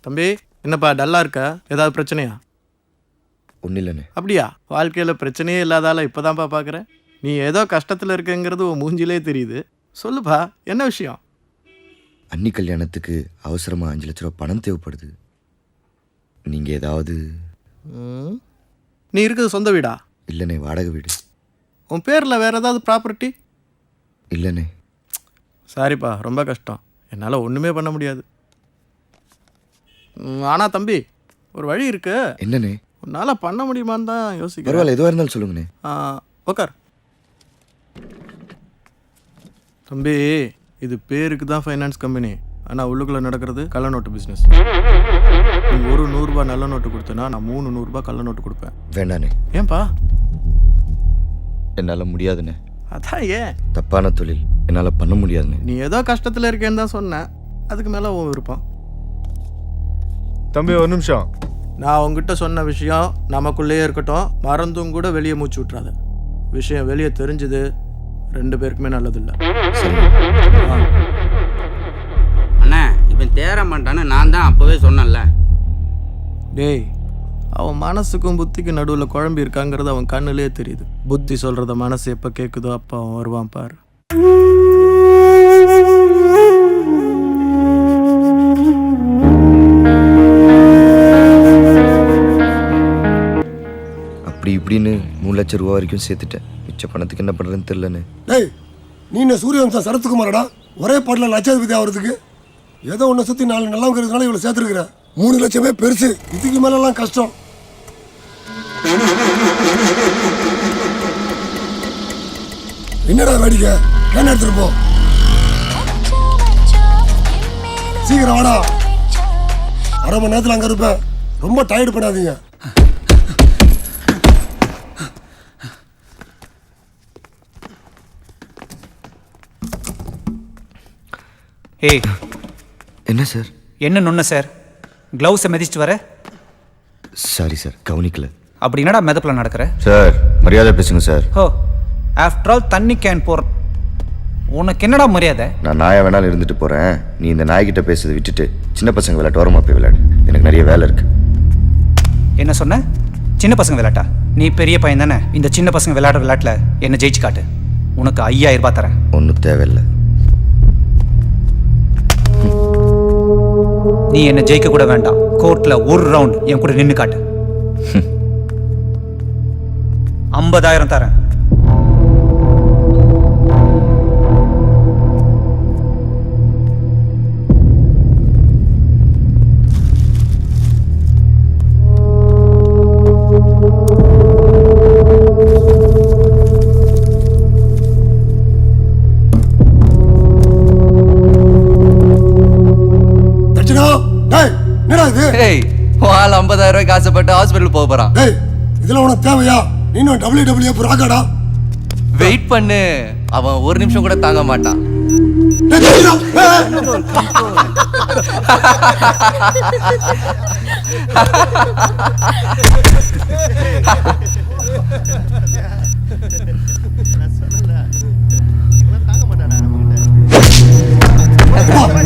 தம்பி என்னப்பா டல்லா இருக்க? ஏதாவது பிரச்சனையா? ஒன்றும் இல்லைண்ணே. அப்படியா? வாழ்க்கையில் பிரச்சனையே இல்லாதால இப்போதான்ப்பா பார்க்குறேன். நீ ஏதோ கஷ்டத்தில் இருக்கங்கிறது உன் மூஞ்சிலே தெரியுது. சொல்லுப்பா, என்ன விஷயம்? அன்னி கல்யாணத்துக்கு அவசரமாக 5 லட்ச ரூபா பணம் தேவைப்படுது. நீங்கள் ஏதாவது... நீ இருக்குது சொந்த வீடா? இல்லைண்ணே, வாடகை வீடு. உன் பேரில் வேறு ஏதாவது ப்ராப்பர்ட்டி? இல்லைண்ணே. சாரிப்பா, ரொம்ப கஷ்டம். என்னால் ஒன்றுமே பண்ண முடியாது. ஆனால் தம்பி, ஒரு வழி இருக்கு. என்னண்ணே? உன்னால் பண்ண முடியுமான்னு தான் யோசிக்கிறேன். பரவாயில்ல, எதுவாக இருந்தாலும் சொல்லுங்கண்ணே. உக்கார். தம்பி, இது பேருக்கு தான் ஃபைனான்ஸ் கம்பெனி, ஆனால் உள்ளுக்குள்ளே நடக்கிறது கள்ள நோட்டு பிஸ்னஸ். நீ ஒரு 100 ரூபா நல்ல நோட்டு கொடுத்தனா நான் 3 100 ரூபா கள்ள நோட்டு கொடுப்பேன். வேண்டாண்ணே. ஏன்பா? என்னால் முடியாதுண்ணே. அதான் ஏன்? தப்பான தொழில் என்னால் பண்ண முடியாதுண்ணே. நீ ஏதோ கஷ்டத்தில் இருக்கேன்னு தான் சொன்னேன். அதுக்கு மேலே உன் விருப்பம். தம்பி ஒரு நிமிஷம். நான் உங்ககிட்ட சொன்ன விஷயம் நமக்குள்ளேயே இருக்கட்டும். மறந்தும் கூட வெளியே மூச்சு விட்றாத. விஷயம் வெளியே தெரிஞ்சுது 2 பேருக்குமே நல்லதில்லை. அண்ணா இவன் தேர மாட்டான்னு நான் தான் அப்போவே சொன்னேன்ல. டேய், அவன் மனசுக்கும் புத்திக்கும் நடுவில் குழம்பி இருக்காங்கிறது அவன் கண்ணுலேயே தெரியுது. புத்தி சொல்கிறத மனசு எப்போ கேட்குதோ அப்போ அவன் வருவான் பாரு. அப்படி இப்படின்னு 3 லட்ச ரூபா வரைக்கும் சேர்த்துட்டேன். மிச்ச பணத்துக்கு என்ன பண்ணுறதுன்னு தெரிலண்ணே. டேய், நீ என்ன சூரியவம்சா சரத்குமாரடா? ஒரே பாட்டில் லட்சாதிபதி ஆகிறதுக்கு ஏதோ ஒன்றை சுற்றி 4 நல்லா இருக்கிறதுனால இவ்வளோ சேர்த்துருக்குற. 3 லட்சமே பெருசு, இதுக்கு மேலெல்லாம் கஷ்டம். என்னடா வேடிக்கை? கேன் எடுத்துட்டு போ. சீக்கிரம் வாடா. 1/2 மணி நேரத்தில் அங்கே இருப்பேன். ரொம்ப டயர்டு பண்ணாதீங்க. ஏய், என்ன சார்? என்ன நொன்ன சார்? க்ளவுஸை மிதிச்சிட்டு வர? சாரி சார், கவனிக்கல. அப்படி என்னடா மெதப்பில் நடக்கிற? சார் மரியாதை பேசுங்க சார். ஹோ, ஆஃப்டர் ஆல் தண்ணி கேன் போற உனக்கு என்னடா மரியாதை? நான் நாயை வேணாலும் இருந்துட்டு போகிறேன். நீ இந்த நாய்கிட்ட பேசுறதை விட்டுட்டு சின்ன பசங்க விளையாட்டு ஓரமாக போய் விளையாடு. எனக்கு நிறைய வேலை இருக்கு. என்ன சொன்ன? சின்ன பசங்க விளையாட்டா? நீ பெரிய பையன் தானே. இந்த சின்ன பசங்க விளையாடுற விளையாட்டில் என்ன ஜெயிச்சு காட்டு. உனக்கு 5000 ரூபாய் தரேன். ஒன்றும் தேவையில்லை. நீ என்ன ஜெயிக்க கூட வேண்டாம். கோர்ட்ல ஒரு ரவுண்ட் என் கூட நின்று காட்டு. 50,000 தரேன். ஏய், வாள் 50,000 ரூபாய்க்கு ஆசைப்பட்டு ஹாஸ்பிட்டல் போக போறான். டேய், இதெல்லாம் உனக்கு தேவையா? நீனும் WWE ராகாடா? வெயிட் பண்ணு, அவன் 1 நிமிஷம் கூட தாங்க மாட்டான்.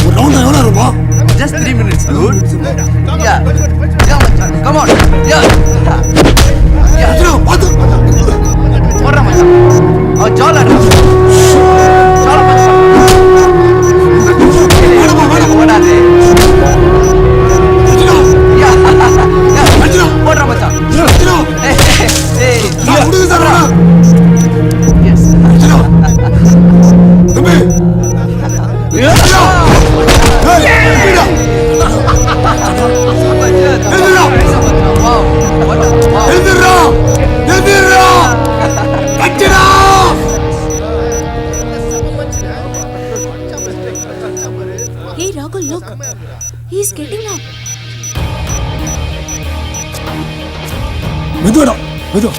ஒரு ரவுண்ட் எவ்வளோ இருக்கும்? Just 3 minutes, dude. Yeah. Come on. Yeah. பார்த்து ஓடுற மச்சான். அவன் ஜால் ஆடுறான். ஜால பாத்து. ஓடாதே. ஓடுற மச்சான். ஏய். விடுங்க சார். Yes. தம்பி. Hey Rahul, look. He's getting up. மெதுவாடா, மெதுவா.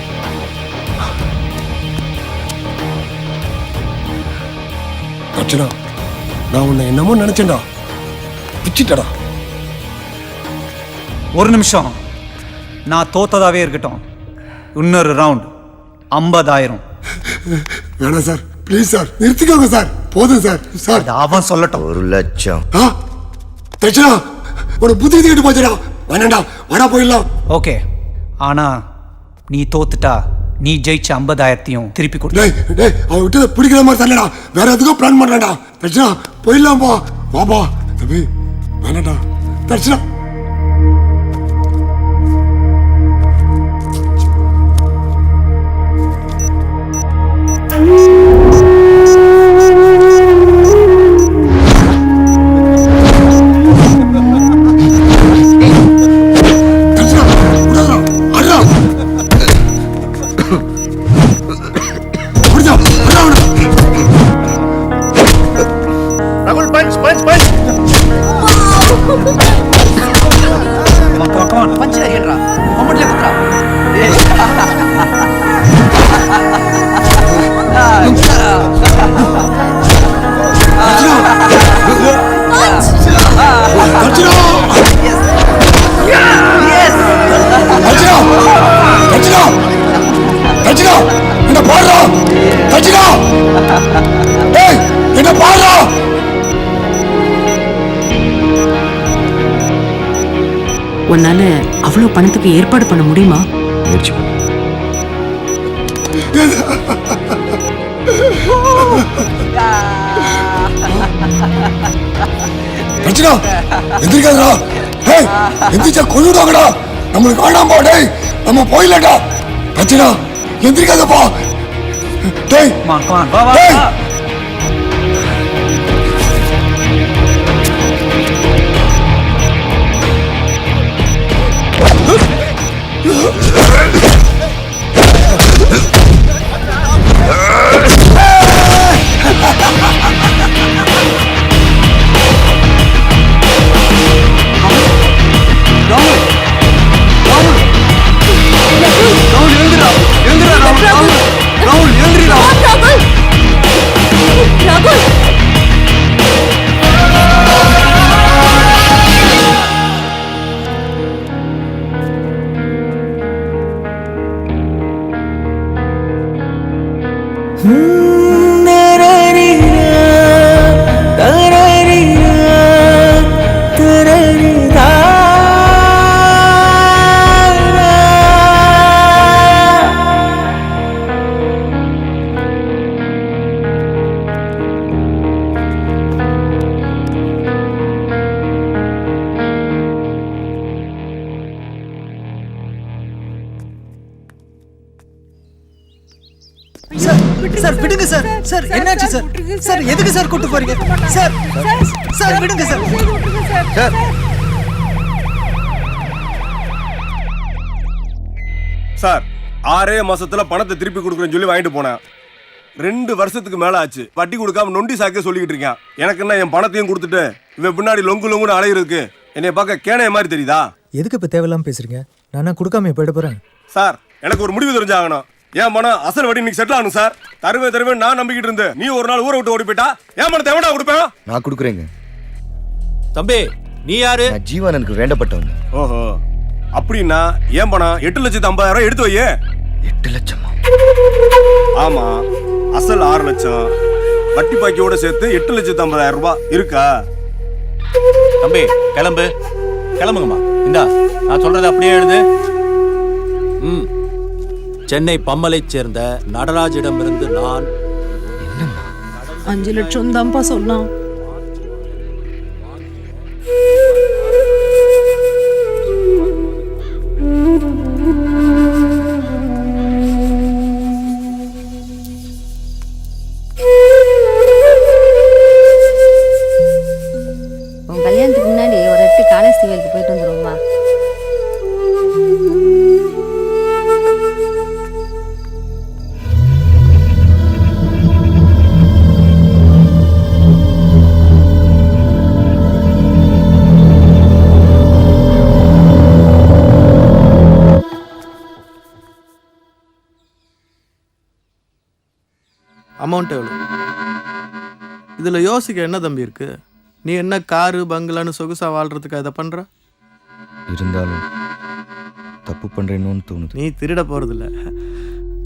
அர்ச்சனா, நான் உன்னை என்னமோ நினைச்சேன்டா. பிச்சிட்டடா. ஒரு நிமிஷம். நான் தோத்ததாவே இருக்கட்டும். இன்னொரு ரவுண்ட் 50,000. வேணாம் சார், ப்ளீஸ் சார், நிறுத்திக்கோங்க சார். போதும் சார். சார் அவன் சொல்லட்டும். 1 லட்சம். தட்சணா உனக்கு புத்தி கிட்டு போச்சுடா. வேணாண்டா, வாடா போயிடலாம். ஓகே, ஆனால் நீ தோத்துட்டா நீ ஜெயிச்ச 50,000 திருப்பி கொடு. டேய் டேய், அவன் விட்டு பிடிக்கிற மாதிரி தரலடா. வேற எதுக்கும் பிளான் பண்ணலாம்டா. தர்ஷனா போயிடலாம்பா. வாப்பா தம்பி, வேணாண்டா தர்ஷனா. பஞ்ச் அறியன்றா மொமெண்ட்ல குத்துறா. உன்னால அவ்வளவு பணத்துக்கு ஏற்பாடு பண்ண முடியுமா? முயற்சி பண்ணு. ரச்சினா எந்திரிக்காதடா. டேய் எந்திரிச்சா கொல்லுடாங்கடா. நம்மளுக்கு வேண்டாம்பா. டேய் நம்ம போயிடலாம்டா. ரச்சினா எந்திரிக்காதப்பா. டேய் டேய் சார் விடுங்க சார். சார் என்னாச்சு சார்? சார் எதுக்கு சார் கூட்டு போறீங்க சார்? சார் விடுங்க சார். சார் 6 மாசத்துல பணத்தை திருப்பி கொடுக்குறேன்னு சொல்லி வாங்கிட்டு போனேன். 2 வருஷத்துக்கு மேல ஆச்சு. வட்டி கொடுக்காம நொண்டி சாக்கே சொல்லிக்கிட்டு இருக்கேன். எனக்கு என்ன என் பணத்தையும் கொடுத்துட்டு இவன் பின்னாடி லொங்கு லொங்குன்னு அலையிறதுக்கு என்னைய பார்க்க கேனைய மாதிரி தெரியுதா? எதுக்கு இப்ப தேவையில்லாம பேசுறீங்க? நான் கொடுக்காம போயிட போறேன். சார் எனக்கு ஒரு முடிவு தெரிஞ்சாகணும். என் பணம் அசல் வட்டி இன்னைக்கு செட்டில் ஆகணும் சார். தருவேன் நான் நம்பிக்கிட்டு இருந்தேன். நீ ஒரு நாள் ஊரை விட்டு ஓடி போயிட்டா என் பணத்தை எவனா கொடுப்பேன்? நான் கொடுக்குறேங்க. தம்பி நீ யாரு? நான் ஜீவனனுக்கு வேண்டப்பட்டவன். ஓஹோ, அப்படின்னா என் பணம் 8,50,000 எடுத்து வையே. 8 லட்சமா? ஆமா, அசல் 6 லட்சம், வட்டி பாக்கியோட சேர்த்து 8,50,000 ரூபாய் இருக்கா? தம்பி கிளம்பு, கிளம்புங்கம்மா. இந்தா நான் சொல்றதை அப்படியே எழுது. சென்னை பம்மலைச் சேர்ந்த நடராஜிடமிருந்து நான் 5 லட்சம் தான்ப்பா சொன்னான். உன் கல்யாணத்துக்கு முன்னாடி ஒரு எட்டு காலேஜ் வேலைக்கு போயிட்டு வந்துடுவோமா? அமௌண்ட் எவ்வளோ? இதில் யோசிக்க என்ன தம்பி இருக்கு? நீ என்ன காரு பங்களான்னு சொகுசா வாழ்றதுக்கு அதை பண்ற? இருந்தாலும் தப்பு பண்றேன்னு தோணுது. நீ திருட போறதில்ல,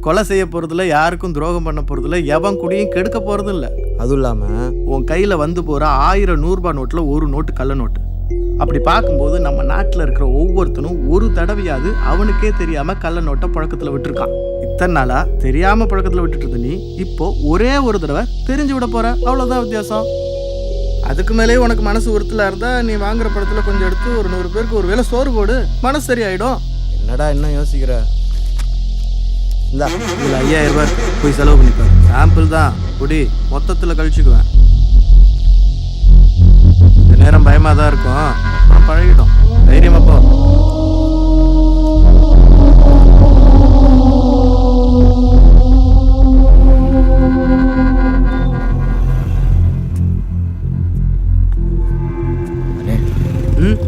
கொலை செய்ய போறதில்ல, யாருக்கும் துரோகம் பண்ண போறதில்ல, எவன் குடியும் கெடுக்க போறதில்ல. அதுவும் இல்லாமல் உன் கையில் வந்து போகிற 1000 100 ரூபாய் நோட்டில் ஒரு நோட்டு கள்ள நோட்டு. அப்படி பார்க்கும்போது நம்ம நாட்டில் இருக்கிற ஒவ்வொருத்தனும் ஒரு தடவையாவது அவனுக்கே தெரியாமல் கள்ள நோட்டை புழக்கத்தில் விட்டுருக்கான். இத்தனை நாளா தெரியாமல் புழக்கத்தில் விட்டுட்டு இருந்த நீ இப்போ ஒரே ஒரு தடவை தெரிஞ்சு விட போற, அவ்வளோதான் வித்தியாசம். அதுக்கு மேலேயே உனக்கு மனசு உறுத்தலாக இருந்தால் நீ வாங்குற படத்தில் கொஞ்சம் எடுத்து ஒரு 100 பேருக்கு ஒரு வேளை சோறு போடு, மனசு சரியாயிடும். என்னடா என்ன யோசிக்கிற? இந்த இதில் 5000 ரூபாய் போய் செலவு பண்ணிப்பேன். சாம்பிள் தான் குடி, மொத்தத்தில் கழிச்சுக்குவேன். இந்த நேரம் பயமாக தான் இருக்கும், அப்புறம் பழகிடும். தைரியமா போ. ம்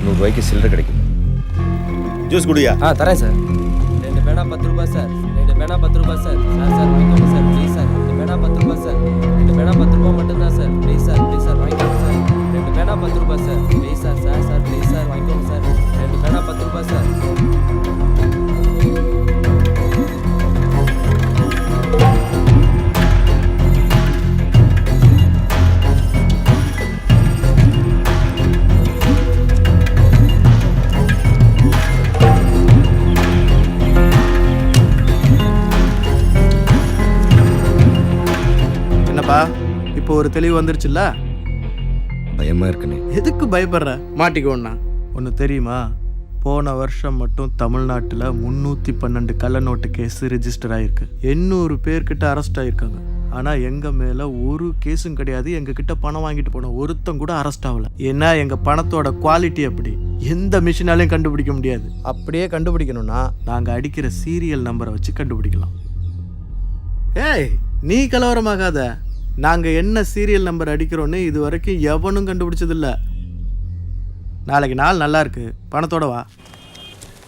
100 ரூபாய்க்கு சில்லறை கிடைக்கும். ஜூஸ் குடியா? தரேன் சார். 2 பேனா 10 ரூபாய் சார். 2 பேனா 10 ரூபாய் சார். சார் வாங்கிக்கோங்க சார் ப்ளீஸ் சார். 2 பேனா 10 ரூபாய் சார். 2 பேனா 10 ரூபாய் மட்டும்தான் சார். ப்ளீஸ் சார் வாங்கிக்கோங்க சார். 2 பேனா 10 ரூபாய் sir. Please sir please sir வாங்கிக்கோங்க சார். 2 பேனா 10 ரூபாய் சார். என்னப்பா இப்போ ஒரு தெளிவு வந்துருச்சுல்ல? பயமா இருக்குண்ணே. எதுக்கு பயப்படுற? மாட்டிக்கோண்ணா. ஒன்று தெரியுமா, போன வருஷம் மட்டும் தமிழ்நாட்டில் 312 கள்ள நோட்டு கேஸ் ரெஜிஸ்டர் ஆயிருக்கு. 800 பேர்கிட்ட அரெஸ்ட் ஆயிருக்காங்க. ஆனால் எங்கள் மேலே ஒரு கேஸும் கிடையாது. எங்ககிட்ட பணம் வாங்கிட்டு போன ஒருத்தம் கூட அரெஸ்ட் ஆகல. ஏன்னா எங்கள் பணத்தோட குவாலிட்டி அப்படி, எந்த மிஷினாலையும் கண்டுபிடிக்க முடியாது. அப்படியே கண்டுபிடிக்கணும்னா நாங்கள் அடிக்கிற சீரியல் நம்பரை வச்சு கண்டுபிடிக்கலாம். ஏய் நீ கலவரமாகாத. நாங்கள் என்ன சீரியல் நம்பர் அடிக்கிறோன்னு இது வரைக்கும் எவனும் கண்டுபிடிச்சதில்ல. நாளைக்கு நாள் நல்லா இருக்கு, பணத்தோட வா.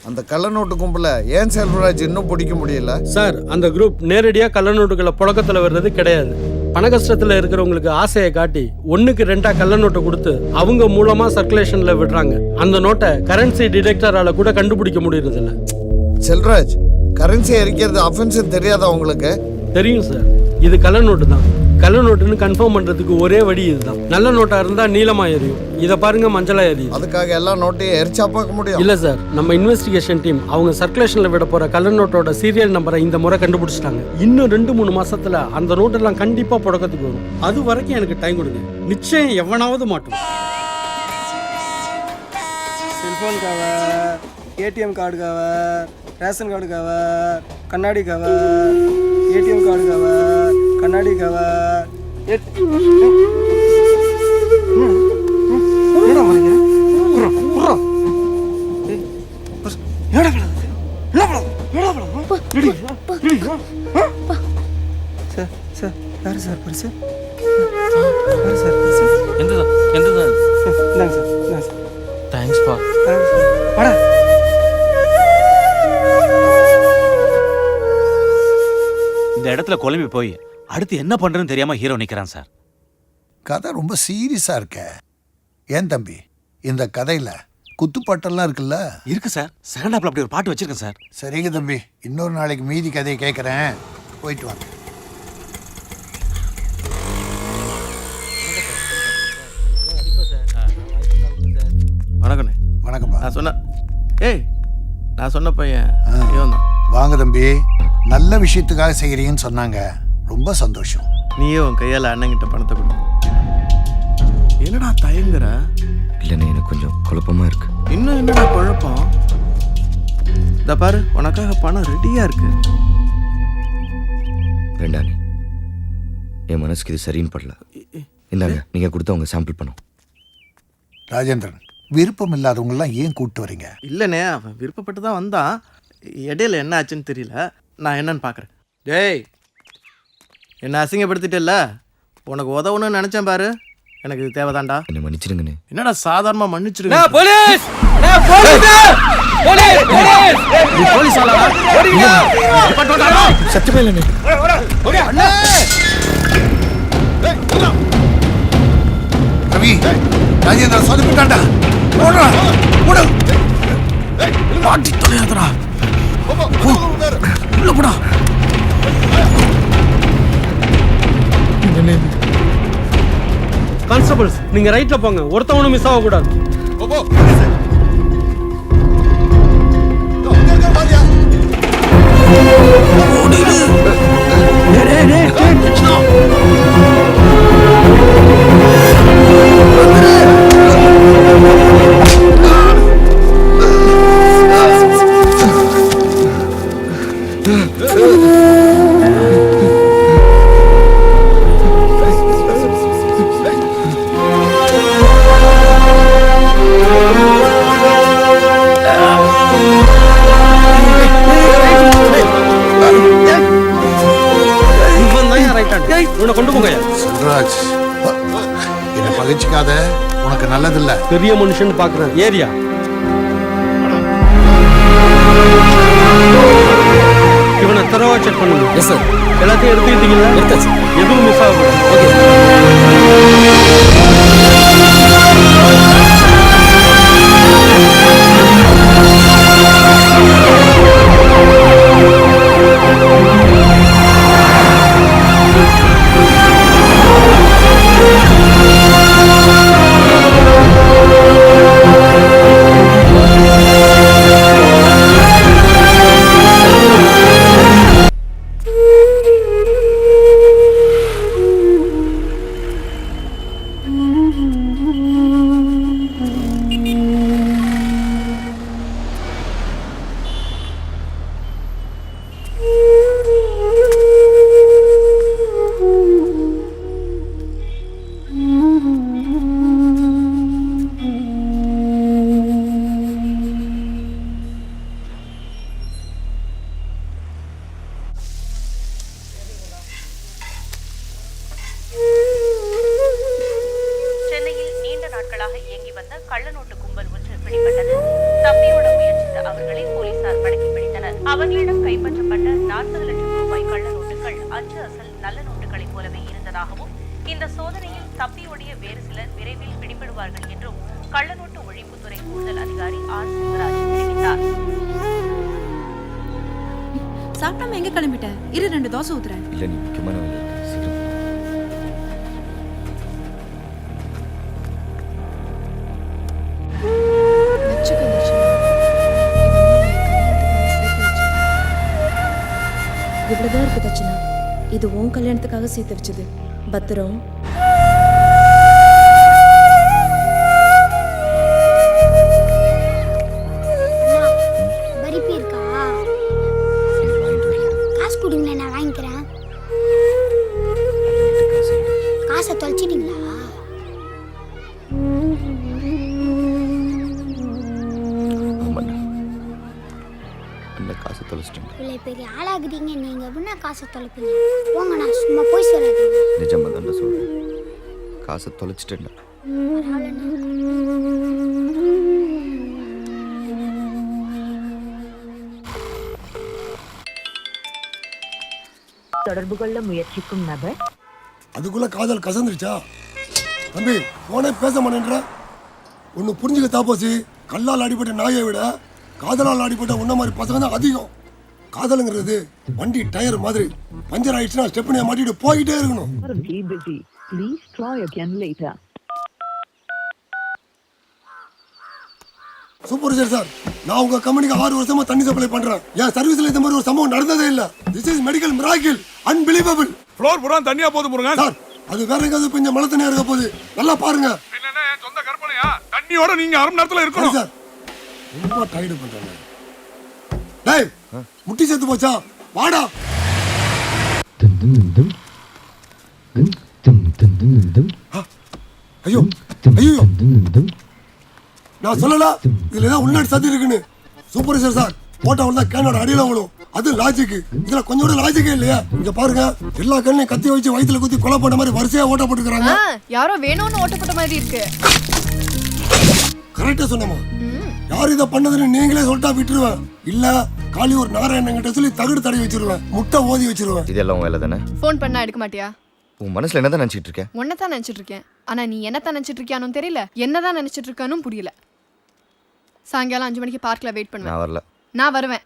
அந்த கள்ள நோட்டு கும்பல ஏன் செல்வராஜ் இன்னும் பிடிக்க முடியல சார், அந்த குரூப் நேரடியாக கள்ள நோட்டுகளை புழக்கத்தில் வர்றது கிடையாது. பண கஷ்டத்தில் இருக்கிறவங்களுக்கு ஆசையை காட்டி 1க்கு 2 கள்ள நோட்டை கொடுத்து அவங்க மூலமாக சர்க்குலேஷனில் விடுறாங்க. அந்த நோட்டை கரன்சி டிடெக்டரால் கூட கண்டுபிடிக்க முடியறதில்ல. செல்வராஜ், கரன்சி எரிக்கிறது அஃபென்ஸ் தெரியாதா உங்களுக்கு? தெரியும் சார், இது கள்ள நோட்டு தான். கள்ள நோட்டுன்னு கன்ஃபார்ம் பண்ணுறதுக்கு ஒரே வழி இதுதான். நல்ல நோட்டாக இருந்தால் நீளமாக எரியும், இதை பாருங்க மஞ்சளாக எரியும். அதுக்காக எல்லா நோட்டையும் எரிச்சா பார்க்க முடியும்? இல்லை சார், நம்ம இன்வெஸ்டிகேஷன் டீம் அவங்க சர்க்குலேஷனில் விட போகிற கள்ள நோட்டோட சீரியல் நம்பரை இந்த முறை கண்டுபிடிச்சிட்டாங்க. இன்னும் 2-3 மாசத்துல அந்த நோட்டெல்லாம் கண்டிப்பாக புழக்கத்துக்கு வரும். அது வரைக்கும் எனக்கு டைம் கொடுங்க, நிச்சயம் எவனாவது மாட்டோம். Cellphone cover, ATM card cover, ration card cover, கண்ணாடி கவர், ஏடிஎம் கார்டு கவர், கண்ணாடி கவர். சார் யாரு சார் பரிசு? யாரு சார் பரிசு? எந்ததான் இந்தாங்க சார், இந்தாங்க சார். தேங்க்ஸ்ப்பா. வாடா. இந்த இடத்துல குழம்பி போய் அடுத்து என்ன பண்றதுன்னு தெரியாம ஹீரோ நிக்கிறான் சார். கதை ரொம்ப சீரியஸா இருக்க. ஏன் தம்பி, இந்த கதையில குத்துப்பாட்டெல்லாம் இருக்குல்ல? இருக்கு சார், செகண்ட் ஹாப்ல அப்படி ஒரு பாட்டு வச்சிருக்கேன் சார். சரிங்க தம்பி, இன்னொரு நாளைக்கு மீதி கதையை கேட்குறேன். போயிட்டு வாங்க. வணக்கண்ணே. வணக்கம்ப்பா. நான் சொன்ன பையன் இவன் தான். வாங்க தம்பி, நல்ல விஷயத்துக்காக செய்கிறீங்கன்னு சொன்னாங்க, ரொம்ப சந்தோஷம். நீயே உன் கையால் அண்ணங்கிட்ட பணத்தை கொடு. என்னடா தயங்குற? இல்லைண்ணே, எனக்கு கொஞ்சம் குழப்பமா இருக்கு. இன்னும் என்னடா குழப்பம்? இந்த பாரு, உனக்காக பணம் ரெடியா இருக்கு. வேண்டாண்ணே, என் மனசுக்கு இது சரின்னு படல. இந்தாங்க, நீங்க கொடுத்த உங்க சாம்பிள் பண்ணும். ராஜேந்திரன், விருப்பம் இல்லாதவங்கெல்லாம் ஏன் கூப்பிட்டு வரீங்க? இல்லைண்ணே, அவன் விருப்பப்பட்டு தான் வந்தான். இடையில என்ன ஆச்சுன்னு தெரியல, நான் என்னன்னு பார்க்குறேன். டேய், என்ன அசிங்கப்படுத்திட்டேல்ல, உனக்கு உதவணும்னு நினச்சேன் பாரு, எனக்கு இது தேவைதான்டா. என்னை மன்னிச்சிடுங்கண்ணே. என்னடா சாதாரணமா மன்னிச்சிருங்க? போலீஸ்! சத்தியமே இல்லைண்ணே. ரவி, ராஜேந்திரன் சொதப்பிட்டான்டா. ஓடுறா, ஓடு. பாட்டி தொலையாதடா. உள்ள போடா. கான்ஸ்டபிள்ஸ் நீங்க ரைட்ல போங்க, ஒருத்தவனும் மிஸ் ஆக கூடாது. கொண்டு போங்க செல்வராஜ், என்னை பகிச்சுக்காத, உனக்கு நல்லதில்ல. பெரிய மனுஷன் பாக்குறேன். ஏரியா இவனை தரவா செக் பண்ணுங்க. Yes sir. எல்லாத்தையும் எடுத்துக்கிட்டீங்களா? எடுத்தாச்சு. எதுவும் மிஸ் ஆகக்கூடாது. ஓகே அவர்களிடம் கைப்பற்றப்பட்ட 40 லட்சம் ரூபாய் கள்ள நோட்டுகள் அச்சு அசல் நல்ல நோட்டுகளைப் போலவே இருந்ததாகவும் இந்த சோதனையில் தப்பியோடிய வேறு சிலர் விரைவில் பிடிபடுவார்கள் என்றும் கள்ளநோட்டு ஒழிப்புத்துறை கூடுதல் அதிகாரி ஆர் சிவராஜ் தெரிவித்தார். சாப்பிடாம எங்க கிளம்பிட்ட? இரு 2 தோசை ஊத்துறேன். இல்ல, நீ முக்கியமான வேலை இருக்கு, சீக்கிரம் போ. இவ்வளவுதான் இருக்கு தட்சணா. இது உன் கல்யாணத்துக்காக சேர்த்து வச்சது. பத்திரம். பரிப்பி இருக்கா? காசு கொடுங்களேன், நான் வாங்கிக்கிறேன். காசை தொலைச்சிட்டீங்களா? காசை தொலைச்சிட்டேன். இவ்வளோ பெரிய ஆளாகுறீங்க, நீங்க எப்படின்னா காசை தொலைப்பீங்க? போங்க, நான் சும்மா போய் சொல்லாதீங்க. நிஜமா தான் சொல்றேன், காசை தொலைச்சிட்டேன். தொடர்பு கொள்ள முயற்சிக்கும் நபர். அதுக்குள்ள காதல் கசந்துருச்சா? தம்பி போனே பேச மாட்டேன்ற. ஒன்று புரிஞ்சுக்க தாப்போசி, கல்லால் அடிப்பட்ட நாயை விட காதலால் அடிப்பட்ட உன்ன மாதிரி பசங்க தான் அதிகம். காதலுங்கிறது வண்டி டயர் மாதிரி, பஞ்சர் ஆயிடுச்சுன்னா ஸ்டெப்னியை மாட்டிட்டு போயிட்டே இருக்கணும். சூப்பர் சார், நான் உங்க கம்பெனிக்கு 6 வருஷமா தண்ணி சப்ளை பண்றேன். என் சர்வீஸ்ல இந்த மாதிரி ஒரு சம்பவம் நடந்ததே இல்ல. This is medical miracle, unbelievable. Floor பூரா தண்ணியா போகுது முருகன். சார், அது வேற எங்கேயாவது கொஞ்சம் மழை தண்ணியா இருக்க போகுது, நல்லா பாருங்க. என்னன்னா என் சொந்த கற்பனையா? தண்ணியோட நீங்க 1/2 மணி நேரத்துல இருக்கணும் சார். ரொம்ப டைடு பண்றாங்க. டேய், முட்டி செத்து போச்சா? வாடா. ஐயோ ஐயோ, நான் சொல்லல இதுல ஏதாவது உள்நாட்டு சதி இருக்குன்னு. சூப்பர் சார், போட்டா உள்ள கேனோட அடியில விழும். அது லாஜிக். இதுல கொஞ்சோட லாஜிக்கே இல்லையா? இங்க பாருங்க, எல்லா கண்ணையும் கத்தி வச்சு வயித்துல குத்தி கொலை பண்ண மாதிரி வரிசையா ஓட்ட போட்டுக்கிறாங்க. யாரோ வேணும்னு ஓட்ட போட்ட மாதிரி இருக்கு. கரெக்டா சொன்னமா? யார் இதை பண்ணதுன்னு நீங்களே சொல்லிட்டா விட்டுருவேன். இல்ல காலி ஒரு நாராயணன் கிட்ட சொல்லி தகுடு தடவி வச்சிருவேன், முட்டை ஓதி வச்சிருவேன். இதெல்லாம் வேலை தானே? ஃபோன் பண்ணா எடுக்க மாட்டியா? உன் மனசுல என்னதான் நினைச்சிட்டு இருக்க? உன்னதான் நினைச்சிட்டு இருக்கேன். ஆனா நீ என்னதான் நினைச்சிட்டு இருக்கியானு தெரியல, என்னதான் நினைச்சிட்டு இருக்கானும் புரியல. சாயங்காலம் 5 மணிக்கு பார்க்ல வெயிட் பண்ணுவேன். நான் வரல. நான் வருவேன்.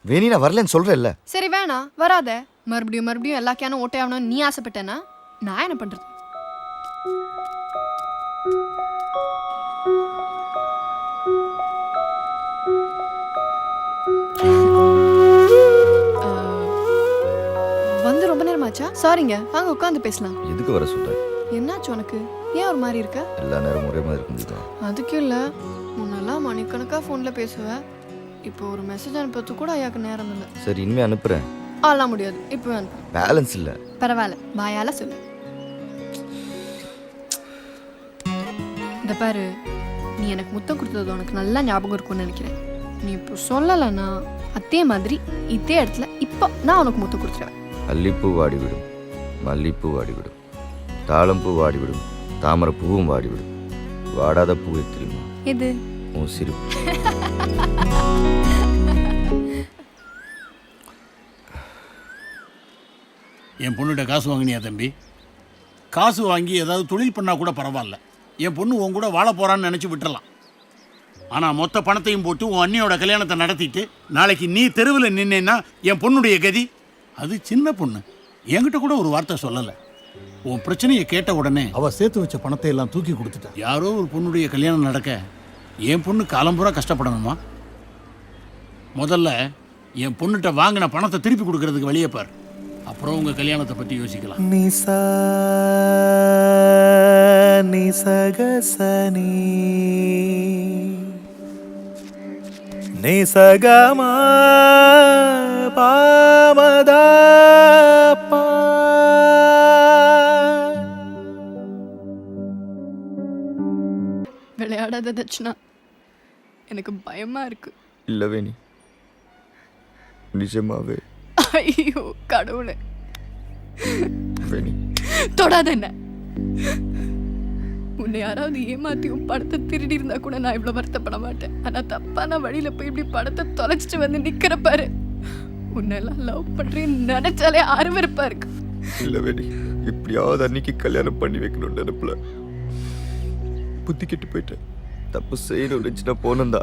வேணி நான் வரலன்னு சொல்றேன்ல. சரி வேணாம், வராத. மறுபடியும் எல்லா கேனும் ஓட்டையாகணும்னு நீ ஆசைப்பட்டேன்னா நான் என்ன பண்றது? வந்து ரொம்ப நேரமாச்சா? சாரிங்க, வாங்க உட்காந்து பேசலாம். எதுக்கு வர சொல்ற? என்னாச்சு உனக்கு? ஏன் ஒரு மாதிரி இருக்க? எல்லா நேரம் ஒரே மாதிரி இருந்துச்சு. அதுக்கு இல்ல, முன்னெல்லாம் மணிக்கணக்கா ஃபோன்ல பேசுவேன். இப்போ ஒரு மெசேஜ் அனுப்புறது கூட ஐயாக்கு நேரம் இல்லை. சரி, இனிமே அனுப்புறேன். ஆலாம் முடியாது, இப்போ அனுப்பு. பேலன்ஸ் இல்ல. பரவாயில்ல, வாயால சொல்லு. இந்த பாரு, நீ எனக்கு முத்தம் கொடுத்தது உனக்கு நல்லா ஞாபகம் இருக்கும்னு நினைக்கிறேன். நீ இப்போ சொல்லலைன்னா அதே மாதிரி இதே இடத்துல இப்போ நான் உனக்கு முத்தம் கொடுத்துருவேன். அல்லிப்பூ வாடிவிடும், மல்லிப்பூ வாடிவிடும், தாளம்பூ வாடிவிடும், தாமரை பூவும் வாடிவிடும். வாடாத பூ தெரியுமா? எது? உன் சிரிப்பு. என் பொண்ணுகிட்ட காசு வாங்கினியா தம்பி? காசு வாங்கி ஏதாவது தொழில் பண்ணால் கூட பரவாயில்ல. என் பொண்ணு உன் கூட வாழ போகிறான்னு நினச்சி விட்டுறலாம். ஆனால் மொத்த பணத்தையும் போட்டு உன் அண்ணியோட கல்யாணத்தை நடத்திட்டு நாளைக்கு நீ தெருவில் நின்னேன்னா என் பொண்ணுடைய கதி. அது சின்ன பொண்ணு, என்கிட்ட கூட ஒரு வார்த்தை சொல்லலை. உன் பிரச்சனையை கேட்ட உடனே அவள் சேர்த்து வச்ச பணத்தை எல்லாம் தூக்கி கொடுத்துட்டா. யாரோ ஒரு பொண்ணுடைய கல்யாணம் நடக்க என் பொண்ணு காலம்பூரா கஷ்டப்படணுமா? முதல்ல என் பொண்ணுகிட்ட வாங்கின பணத்தை திருப்பி கொடுக்கறதுக்கு வழியை பார். அப்புறம் உங்க கல்யாணத்தை பற்றி யோசிக்கலாம். நிசா நிசகசனி நிசகமா பாமதா பா. விளையாடாத தட்சிணா, எனக்கு பயமா இருக்கு. இல்லவே நீ நிஜமாவே. ஐயோ கடவுளே, வேணி தொடாத என்ன. உன்னை யாராவது ஏமாத்தியும் படத்தை திருடி இருந்தா கூட நான் இவ்வளவு வருத்தப்பட மாட்டேன். ஆனா தப்பான வழியில போய் இப்படி படத்தை தொலைச்சிட்டு வந்து நிக்கிற பாரு. உன்னெல்லாம் லவ் பண்றேன்னு நினைச்சாலே அருவருப்பா இருக்கு. இல்லவே நீ இப்படியாவது அன்னைக்கு கல்யாணம் பண்ணி வைக்கணும்னு நினைப்பல. புத்தி கெட்டு போயிட்டேன். தப்பு செய்யணும் நினைச்சுனா போனந்தா,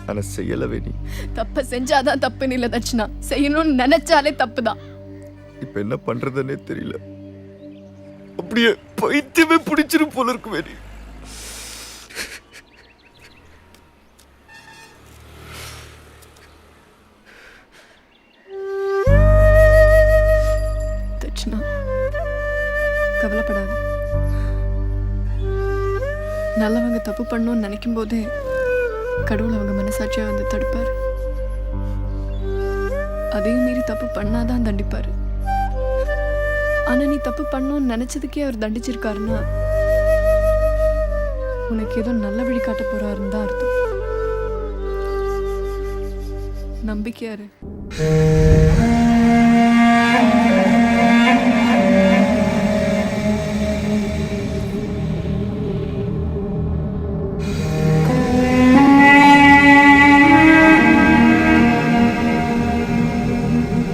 ஆனா செய்யலவே நீ. தப்ப செஞ்சாதான் தப்புன்னு இல்ல தட்சிணா, செய்யணும்னு நினைச்சாலே தப்புதான். இப்ப என்ன பண்றதுன்னே தெரியல. அப்படியே பைத்தியமே பிடிச்சிரும் போல இருக்கு வேணி. தட்சிணா, கவலைப்படாத. நல்லவங்க தப்பு பண்ணணும்னு நினைக்கும் போதே கடவுள் அவங்க மனசாட்சியா வந்து தடுப்பாரு. அதையும் மீறி தப்பு பண்ணாதான் தண்டிப்பாரு. ஆனா நீ தப்பு பண்ணணும்னு நினைச்சதுக்கே அவர் தண்டிச்சிருக்காருன்னா உனக்கு ஏதோ நல்ல வழி காட்ட போறாருன்னு தான் அர்த்தம். நம்பிக்கையாரு.